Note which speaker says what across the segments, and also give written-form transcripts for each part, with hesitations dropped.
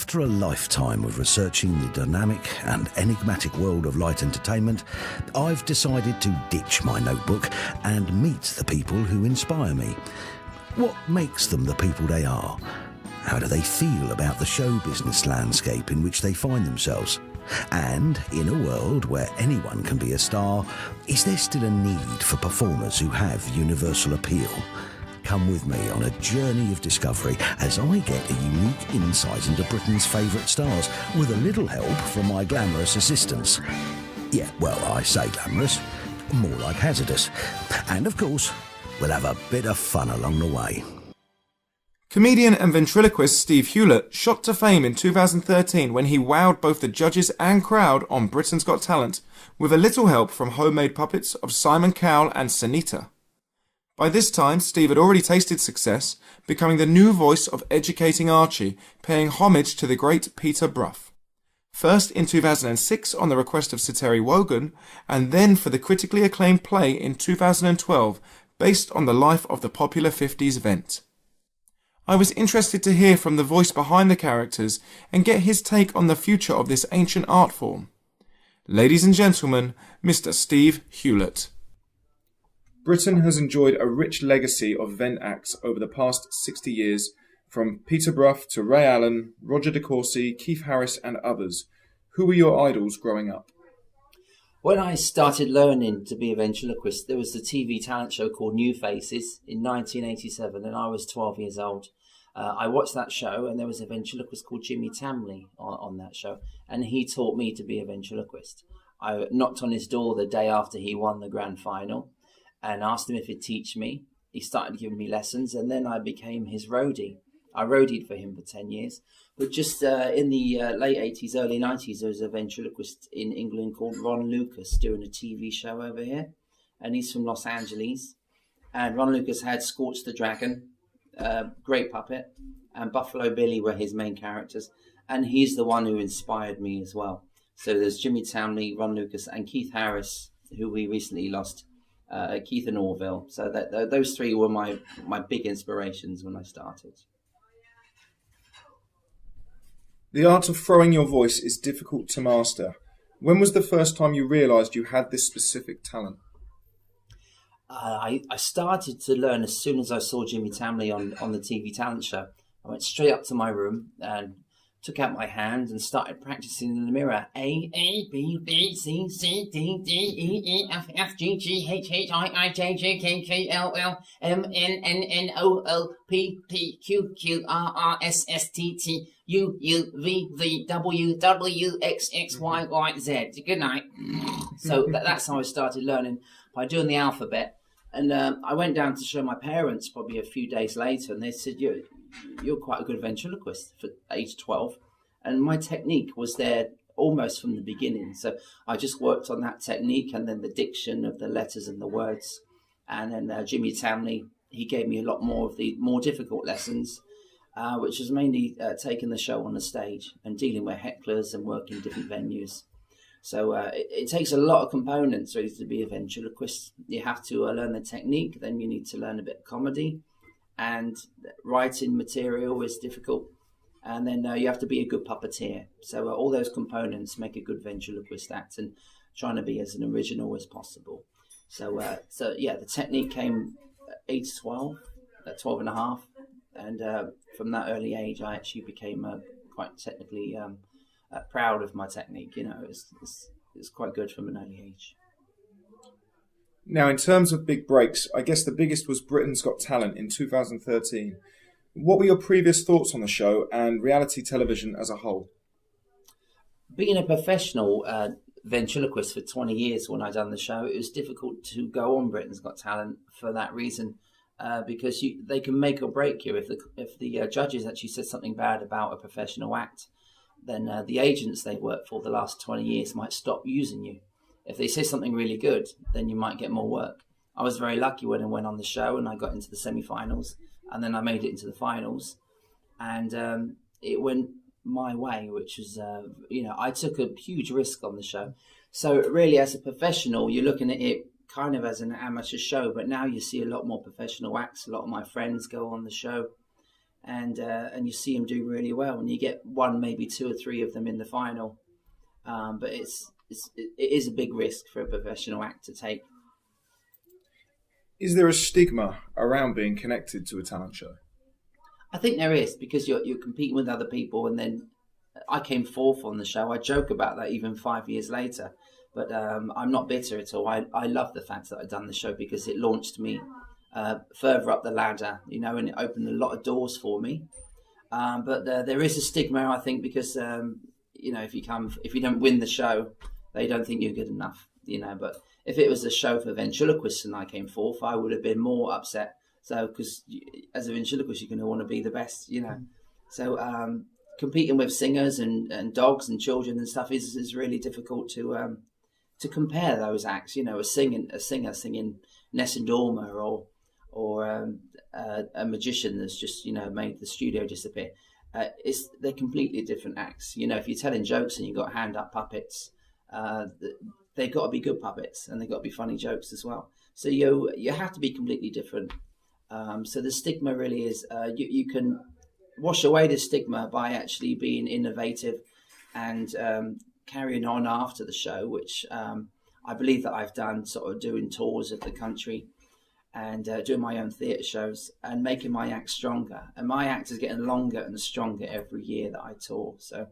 Speaker 1: After a lifetime of researching the dynamic and enigmatic world of light entertainment, I've decided to ditch my notebook and meet the people who inspire me. What makes them the people they are? How do they feel about the show business landscape in which they find themselves? And in a world where anyone can be a star, is there still a need for performers who have universal appeal? Come with me on a journey of discovery as I get a unique insight into Britain's favourite stars with a little help from my glamorous assistants. Yeah, well, I say glamorous, more like hazardous. And of course, we'll have a bit of fun along the way.
Speaker 2: Comedian and ventriloquist Steve Hewlett shot to fame in 2013 when he wowed both the judges and crowd on Britain's Got Talent with a little help from homemade puppets of Simon Cowell and Sanita. By this time, Steve had already tasted success, becoming the new voice of educating Archie, paying homage to the great Peter Brough. First in 2006 on the request of Sir Terry Wogan, and then for the critically acclaimed play in 2012, based on the life of the popular 50s Vent. I was interested to hear from the voice behind the characters and get his take on the future of this ancient art form. Ladies and gentlemen, Mr. Steve Hewlett. Britain has enjoyed a rich legacy of Vent acts over the past 60 years, from Peter Brough to Ray Allen, Roger de Courcy, Keith Harris and others. Who were your idols growing up?
Speaker 3: When I started learning to be a ventriloquist, there was the TV talent show called New Faces in 1987, and I was 12 years old. I watched that show, and there was a ventriloquist called Jimmy Tamley on that show, and he taught me to be a ventriloquist. I knocked on his door the day after he won the grand final and asked him if he'd teach me. He started giving me lessons, and then I became his roadie. I roadied for him for 10 years. But just in the late 80s, early 90s, there was a ventriloquist in England called Ron Lucas doing a TV show over here. And he's from Los Angeles. And Ron Lucas had Scorch the Dragon, great puppet, and Buffalo Billy were his main characters. And he's the one who inspired me as well. So there's Jimmy Townley, Ron Lucas, and Keith Harris, who we recently lost, Keith and Orville. So those three were my big inspirations when I started.
Speaker 2: The art of throwing your voice is difficult to master. When was the first time you realised you had this specific talent?
Speaker 3: I started to learn as soon as I saw Jimmy Tamley on the TV talent show. I went straight up to my room and took out my hand and started practicing in the mirror. A, B, B, C, C, D, D, E, E, F, F, G, G, H, H, I, J, J, K, K, L, L, M, N, N, N, O, O, P, P, Q, Q, R, R, S, S, T, T, U, U, V, V, W, W, X, X, Y, Y, Z. Good night. So that's how I started learning, by doing the alphabet. And I went down to show my parents probably a few days later, and they said, you're quite a good ventriloquist for age 12. And my technique was there almost from the beginning. So I just worked on that technique and then the diction of the letters and the words. And then Jimmy Tamley, he gave me a lot more of the more difficult lessons, which was mainly taking the show on the stage and dealing with hecklers and working different venues. So it takes a lot of components really to be a ventriloquist. You have to learn the technique, then you need to learn a bit of comedy, and writing material is difficult. And then you have to be a good puppeteer. So all those components make a good ventriloquist act, and trying to be as an original as possible. So yeah, the technique came at age 12, at 12 and a half. And from that early age, I actually became quite technically proud of my technique. You know, it's quite good from an early age.
Speaker 2: Now, in terms of big breaks, I guess the biggest was Britain's Got Talent in 2013. What were your previous thoughts on the show and reality television as a whole?
Speaker 3: Being a professional ventriloquist for 20 years when I done the show, it was difficult to go on Britain's Got Talent for that reason, because they can make or break you. If the judges actually said something bad about a professional act, then the agents they've worked for the last 20 years might stop using you. If they say something really good, then you might get more work. I was very lucky when I went on the show and I got into the semi-finals, and then I made it into the finals, and it went my way, which was, I took a huge risk on the show. So really, as a professional, you're looking at it kind of as an amateur show, but now you see a lot more professional acts. A lot of my friends go on the show, and you see them do really well, and you get one, maybe two or three of them in the final. But it is a big risk for a professional act to take.
Speaker 2: Is there a stigma around being connected to a talent show?
Speaker 3: I think there is, because you're competing with other people, and then I came fourth on the show. I joke about that even 5 years later, but I'm not bitter at all. I love the fact that I've done the show, because it launched me further up the ladder, and it opened a lot of doors for me. But there is a stigma, I think, because if you don't win the show, they don't think you're good enough. But if it was a show for ventriloquists and I came fourth, I would have been more upset. So, because as a ventriloquist, you're going to want to be the best, So competing with singers and dogs and children and stuff is really difficult to compare those acts. A singer singing Nessun Dorma, or a magician that's just made the studio disappear. They're completely different acts. If you're telling jokes and you've got hand up puppets, they've got to be good puppets, and they've got to be funny jokes as well. So you have to be completely different. So the stigma really is, you can wash away the stigma by actually being innovative and carrying on after the show, which I believe that I've done, sort of doing tours of the country and doing my own theatre shows and making my act stronger. And my act is getting longer and stronger every year that I tour. So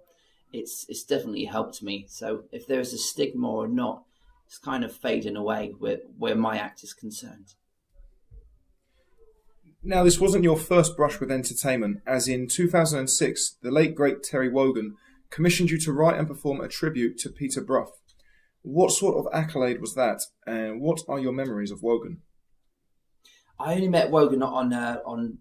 Speaker 3: it's definitely helped me. So if there's a stigma or not, it's kind of fading away where my act is concerned.
Speaker 2: Now, this wasn't your first brush with entertainment, as in 2006, the late great Terry Wogan commissioned you to write and perform a tribute to Peter Brough. What sort of accolade was that, and what are your memories of Wogan?
Speaker 3: I only met Wogan on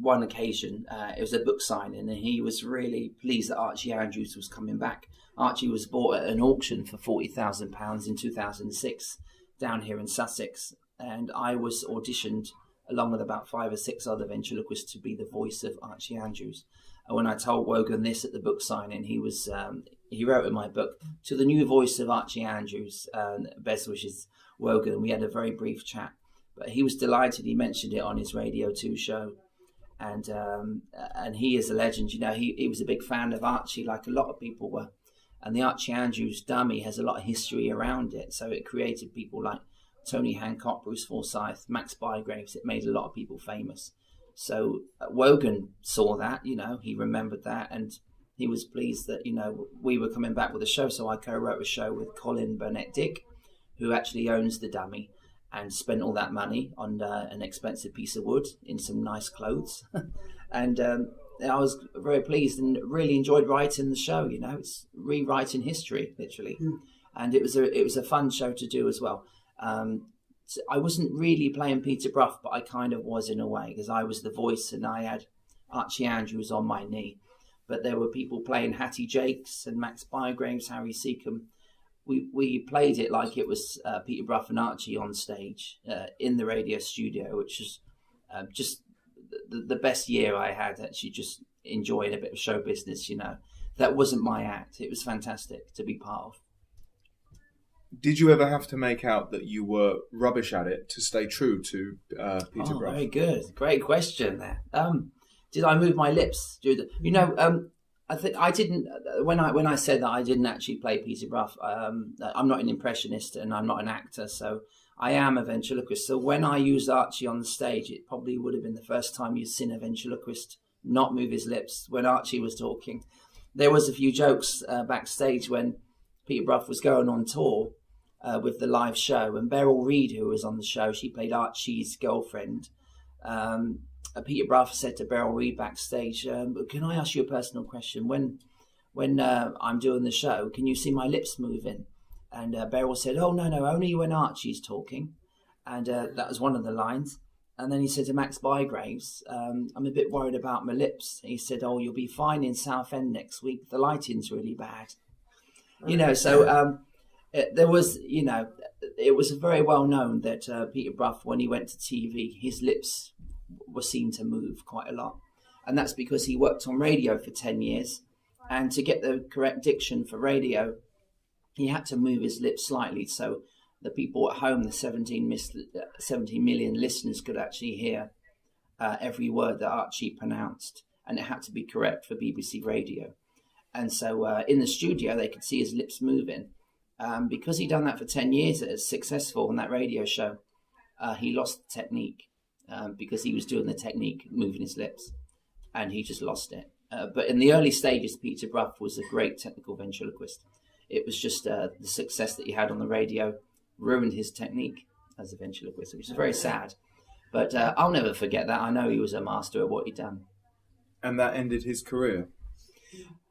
Speaker 3: one occasion. It was a book signing, and he was really pleased that Archie Andrews was coming back. Archie was bought at an auction for £40,000 in 2006 down here in Sussex, and I was auditioned along with about 5 or 6 other ventriloquists to be the voice of Archie Andrews. And when I told Wogan this at the book signing, he wrote in my book, "To the new voice of Archie Andrews, best wishes, Wogan." We had a very brief chat, but he was delighted. He mentioned it on his Radio 2 show, and he is a legend. He was a big fan of Archie, like a lot of people were. And the Archie Andrews dummy has a lot of history around it, so it created people like Tony Hancock, Bruce Forsyth, Max Bygraves. It made a lot of people famous. So Wogan saw that, he remembered that, and he was pleased that, we were coming back with a show. So I co-wrote a show with Colin Burnett-Dick, who actually owns the dummy, and spent all that money on an expensive piece of wood in some nice clothes. And I was very pleased and really enjoyed writing the show. It's rewriting history, literally. And it was a fun show to do as well. So I wasn't really playing Peter Brough, but I kind of was in a way, because I was the voice and I had Archie Andrews on my knee. But there were people playing Hattie Jakes and Max Bygraves, Harry Seacombe. We played it like it was Peter Brough and Archie on stage in the radio studio, which is just the best year I had, actually, just enjoying a bit of show business. That wasn't my act. It was fantastic to be part of.
Speaker 2: Did you ever have to make out that you were rubbish at it to stay true to Peter Brough?
Speaker 3: Very good. Great question there. Did I move my lips? I think I didn't. When I said that I didn't actually play Peter Brough, I'm not an impressionist and I'm not an actor, so I am a ventriloquist. So when I used Archie on the stage, it probably would have been the first time you'd seen a ventriloquist not move his lips when Archie was talking. There was a few jokes backstage when Peter Brough was going on tour with the live show, and Beryl Reid, who was on the show, she played Archie's girlfriend. Peter Brough said to Beryl Reid backstage, "Can I ask you a personal question? When I'm doing the show, can you see my lips moving?" And Beryl said, "Oh, no, only when Archie's talking." And that was one of the lines. And then he said to Max Bygraves, "I'm a bit worried about my lips." He said, "Oh, you'll be fine in Southend next week. The lighting's really bad." There was, it was very well known that Peter Brough, when he went to TV, his lips were seen to move quite a lot. And that's because he worked on radio for 10 years. And to get the correct diction for radio, he had to move his lips slightly so the people at home, the 17 million listeners, could actually hear every word that Archie pronounced. and it had to be correct for BBC Radio. And so in the studio, they could see his lips moving. Because he'd done that for 10 years, it was successful on that radio show. He lost the technique because he was doing the technique, moving his lips, and he just lost it. But in the early stages, Peter Brough was a great technical ventriloquist. It was just the success that he had on the radio ruined his technique as a ventriloquist, which is very sad. But I'll never forget that. I know he was a master at what he'd done.
Speaker 2: And that ended his career?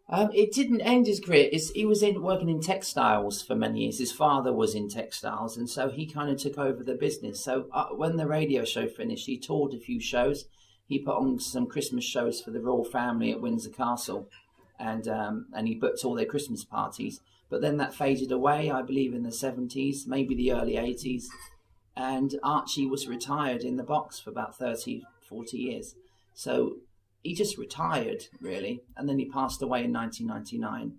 Speaker 3: It didn't end his career. He was working in textiles for many years. His father was in textiles, and so he kind of took over the business. So when the radio show finished, he toured a few shows. He put on some Christmas shows for the royal family at Windsor Castle, and he booked all their Christmas parties. But then that faded away, I believe, in the 70s, maybe the early 80s. And Archie was retired in the box for about 30, 40 years. So he just retired, really. And then he passed away in 1999.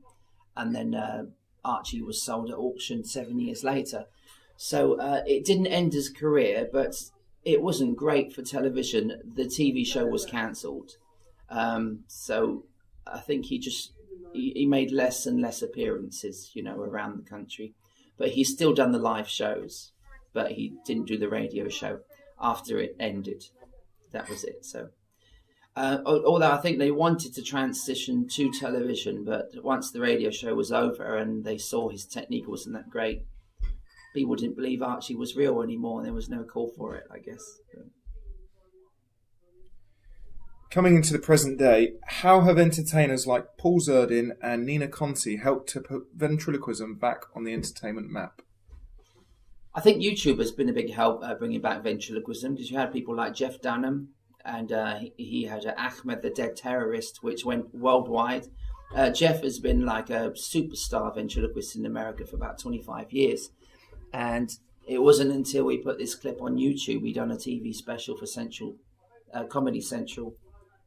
Speaker 3: And then Archie was sold at auction 7 years later. So it didn't end his career, but it wasn't great for television. The TV show was cancelled. So I think he made less and less appearances, around the country. But he's still done the live shows, but he didn't do the radio show after it ended. That was it. So, although I think they wanted to transition to television, but once the radio show was over and they saw his technique wasn't that great, people didn't believe Archie was real anymore, and there was no call for it, I guess.
Speaker 2: Coming into the present day, how have entertainers like Paul Zerdin and Nina Conti helped to put ventriloquism back on the entertainment map?
Speaker 3: I think YouTube has been a big help bringing back ventriloquism, because you had people like Jeff Dunham, and he had Ahmed the Dead Terrorist, which went worldwide. Jeff has been like a superstar ventriloquist in America for about 25 years. And it wasn't until we put this clip on YouTube, we done a TV special for Comedy Central,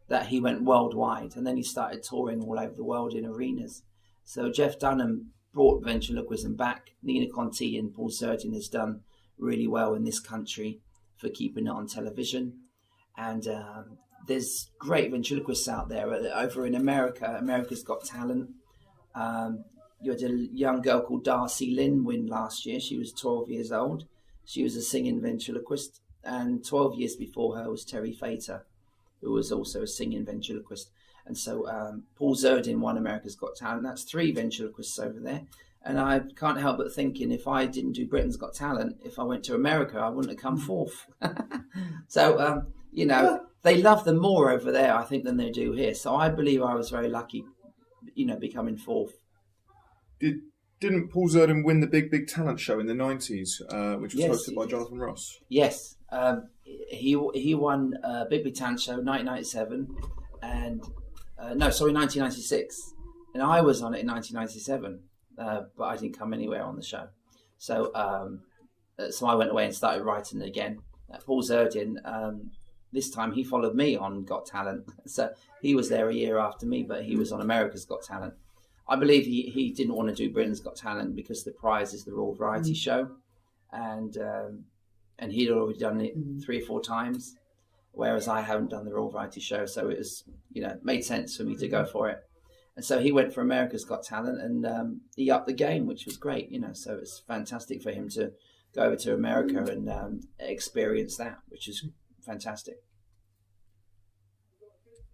Speaker 3: that he went worldwide. And then he started touring all over the world in arenas. So Jeff Dunham brought ventriloquism back. Nina Conti and Paul Zerdin has done really well in this country for keeping it on television. And there's great ventriloquists out there. Over in America, America's Got Talent. You had a young girl called Darcy Lynn win last year. She was 12 years old. She was a singing ventriloquist. And 12 years before her was Terry Fator, who was also a singing ventriloquist. And so Paul Zerdin won America's Got Talent. That's 3 ventriloquists over there. And I can't help but thinking, if I didn't do Britain's Got Talent, if I went to America, I wouldn't have come fourth. So, they love them more over there, I think, than they do here. So I believe I was very lucky, becoming fourth.
Speaker 2: Didn't Paul Zerdin win the Big Talent show in the 90s, which was hosted by Jonathan Ross?
Speaker 3: Yes. He won Big Talent show 1997 and 1996, and I was on it in 1997, but I didn't come anywhere on the show. So I went away and started writing again. Paul Zerdin, this time he followed me on Got Talent, so he was there a year after me, but he was on America's Got Talent. I believe he didn't want to do Britain's Got Talent because the prize is the Royal Variety Show, and he'd already done it 3 or 4 times, whereas I haven't done the Royal Variety Show, so it was, it made sense for me to go for it. And so he went for America's Got Talent, and he upped the game, which was great, so it's fantastic for him to go over to America and experience that, which is fantastic.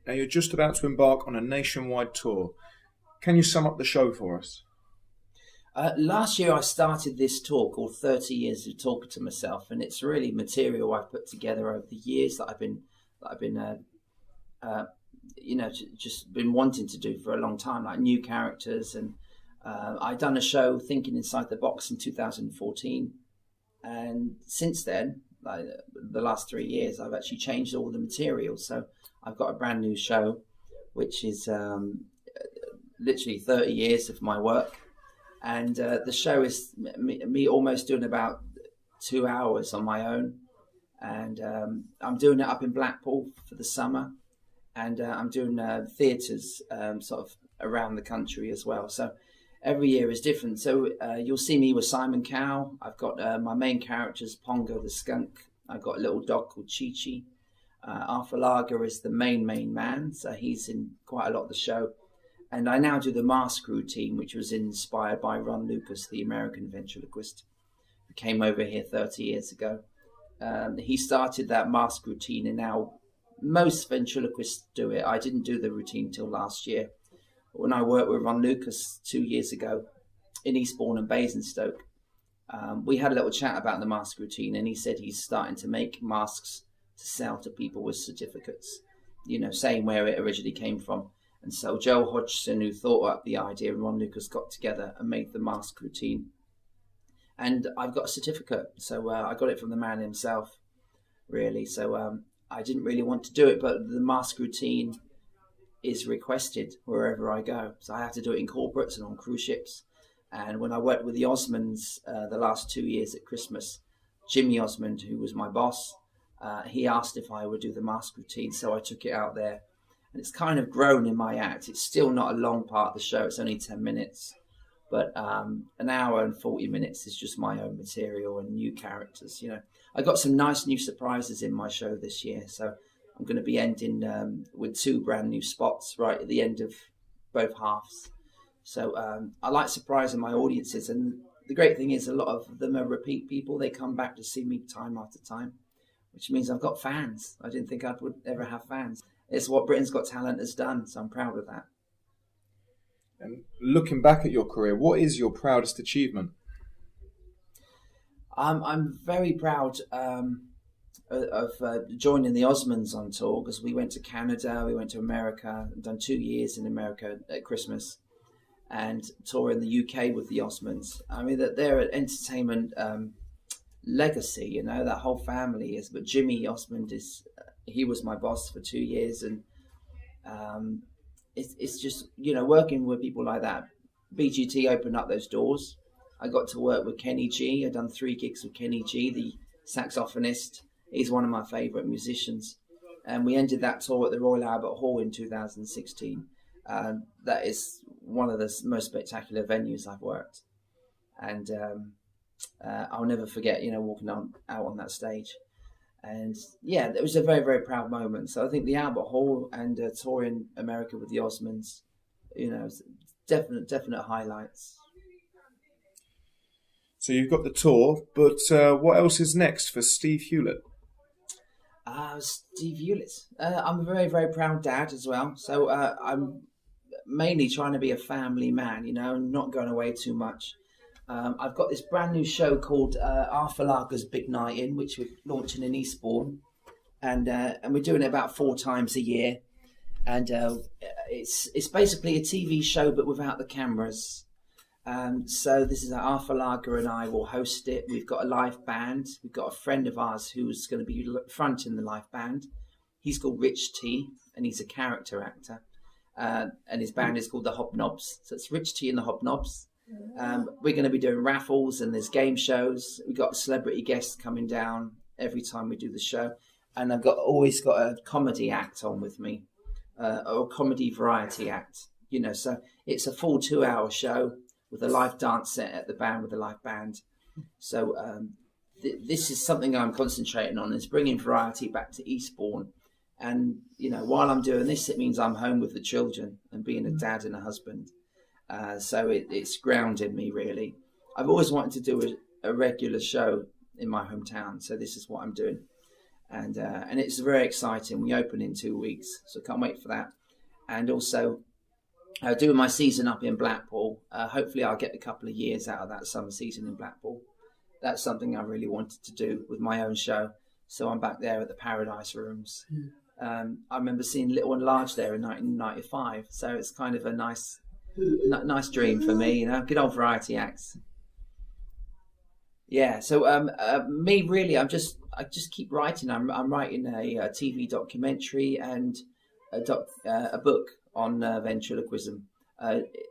Speaker 2: Now you're just about to embark on a nationwide tour. Can you sum up the show for us?
Speaker 3: Last year I started this tour called 30 Years of Talking to Myself, and it's really material I've put together over the years that I've been just been wanting to do for a long time, like new characters. And I'd done a show, Thinking Inside the Box, in 2014, and since then, like the last 3 years, I've actually changed all the material. So I've got a brand new show, which is literally 30 years of my work. And the show is me almost doing about 2 hours on my own. And I'm doing it up in Blackpool for the summer. And I'm doing theatres sort of around the country as well. So every year is different. So you'll see me with Simon Cowell. I've got my main characters, Pongo the skunk. I've got a little dog called Chi Chi. Arthur Lager is the main man, so he's in quite a lot of the show. And I now do the mask routine, which was inspired by Ron Lucas, the American ventriloquist, who came over here 30 years ago. He started that mask routine, and now most ventriloquists do it. I didn't do the routine till last year. When I worked with Ron Lucas 2 years ago in Eastbourne and Basingstoke, we had a little chat about the mask routine, and he said he's starting to make masks to sell to people with certificates, saying where it originally came from. And so Joe Hodgson, who thought up the idea, and Ron Lucas got together and made the mask routine. And I've got a certificate, so I got it from the man himself, really. So I didn't really want to do it, but the mask routine is requested wherever I go. So I have to do it in corporates and on cruise ships. And when I worked with the Osmonds the last 2 years at Christmas, Jimmy Osmond, who was my boss, he asked if I would do the mask routine, so I took it out there. And it's kind of grown in my act. It's still not a long part of the show. It's only 10 minutes. But an hour and 40 minutes is just my own material and new characters. I got some nice new surprises in my show this year. So I'm going to be ending with 2 brand new spots right at the end of both halves. So I like surprising my audiences. And the great thing is a lot of them are repeat people. They come back to see me time after time, which means I've got fans. I didn't think I would ever have fans. It's what Britain's Got Talent has done, so I'm proud of that.
Speaker 2: And looking back at your career, what is your proudest achievement?
Speaker 3: I'm very proud of joining the Osmonds on tour, because we went to Canada, we went to America, done 2 years in America at Christmas, and tour in the UK with the Osmonds. I mean, that they're an entertainment legacy, that whole family is. But Jimmy Osmond he was my boss for 2 years, and it's just, working with people like that. BGT opened up those doors. I got to work with Kenny G. I've done 3 gigs with Kenny G, the saxophonist. He's one of my favourite musicians. And we ended that tour at the Royal Albert Hall in 2016. That is one of the most spectacular venues I've worked. And I'll never forget, walking out on that stage. And yeah, it was a very, very proud moment. So I think the Albert Hall and tour in America with the Osmonds, definite highlights.
Speaker 2: So you've got the tour, but what else is next for Steve Hewlett?
Speaker 3: Steve Hewlett. I'm a very, very proud dad as well. So I'm mainly trying to be a family man, not going away too much. I've got this brand new show called Arthur Lager's Big Night In, which we're launching in Eastbourne, and we're doing it about 4 times a year. And it's basically a TV show but without the cameras. So this is Arthur Lager and I will host it. We've got a live band. We've got a friend of ours who's going to be fronting the live band. He's called Rich T, and he's a character actor. And his band is called the Hobnobs. So it's Rich T and the Hobnobs. We're going to be doing raffles, and there's game shows. We've got celebrity guests coming down every time we do the show. And I've always got a comedy act on with me, or a comedy variety act. So it's a full 2-hour show with a live dance set at the band with a live band. So this is something I'm concentrating on, is bringing variety back to Eastbourne. And, while I'm doing this, it means I'm home with the children and being a dad and a husband. So it's grounded me, really. I've always wanted to do a regular show in my hometown, so this is what I'm doing. And it's very exciting. We open in 2 weeks, so can't wait for that. And also, doing my season up in Blackpool. Hopefully I'll get a couple of years out of that summer season in Blackpool. That's something I really wanted to do with my own show. So I'm back there at the Paradise Rooms. I remember seeing Little and Large there in 1995. So it's kind of a nice dream for me, good old variety acts. Yeah, so me really, I just keep writing. I'm writing a TV documentary and a book on ventriloquism.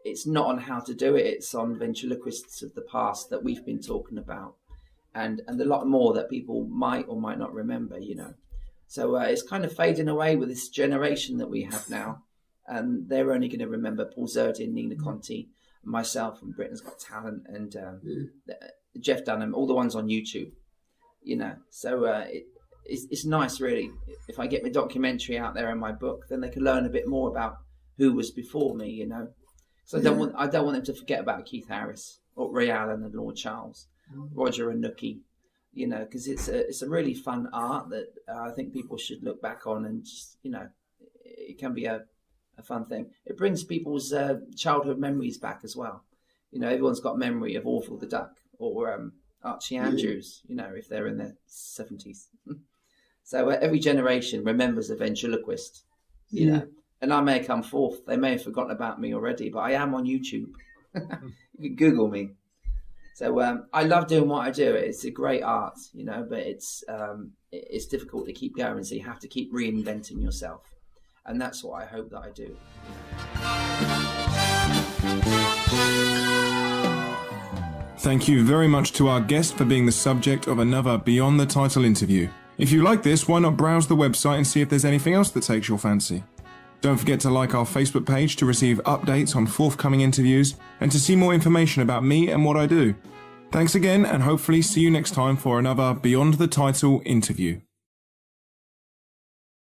Speaker 3: It's not on how to do it, it's on ventriloquists of the past that we've been talking about, and a lot more that people might or might not remember, So it's kind of fading away with this generation that we have now, and they're only going to remember Paul Zerdin, Nina Conti, myself, and Britain's Got Talent, and Jeff Dunham, all the ones on YouTube, So it's nice, really. If I get my documentary out there and my book, then they can learn a bit more about who was before me, you know. So I don't want them to forget about Keith Harris or Ray Allen and Lord Charles, Roger and Nookie, you know, because it's a really fun art that I think people should look back on, and just, you know, it can be a fun thing. It brings people's childhood memories back as well. You know, everyone's got memory of Orville the Duck or Archie Andrews, you know, if they're in their 70s. So every generation remembers a ventriloquist, you know. And I may come forth. They may have forgotten about me already, but I am on YouTube. You can Google me. So I love doing what I do. It's a great art, you know, but it's difficult to keep going. So you have to keep reinventing yourself. And that's what I hope that I do.
Speaker 2: Thank you very much to our guest for being the subject of another Beyond the Title interview. If you like this, why not browse the website and see if there's anything else that takes your fancy. Don't forget to like our Facebook page to receive updates on forthcoming interviews and to see more information about me and what I do. Thanks again, and hopefully see you next time for another Beyond the Title interview.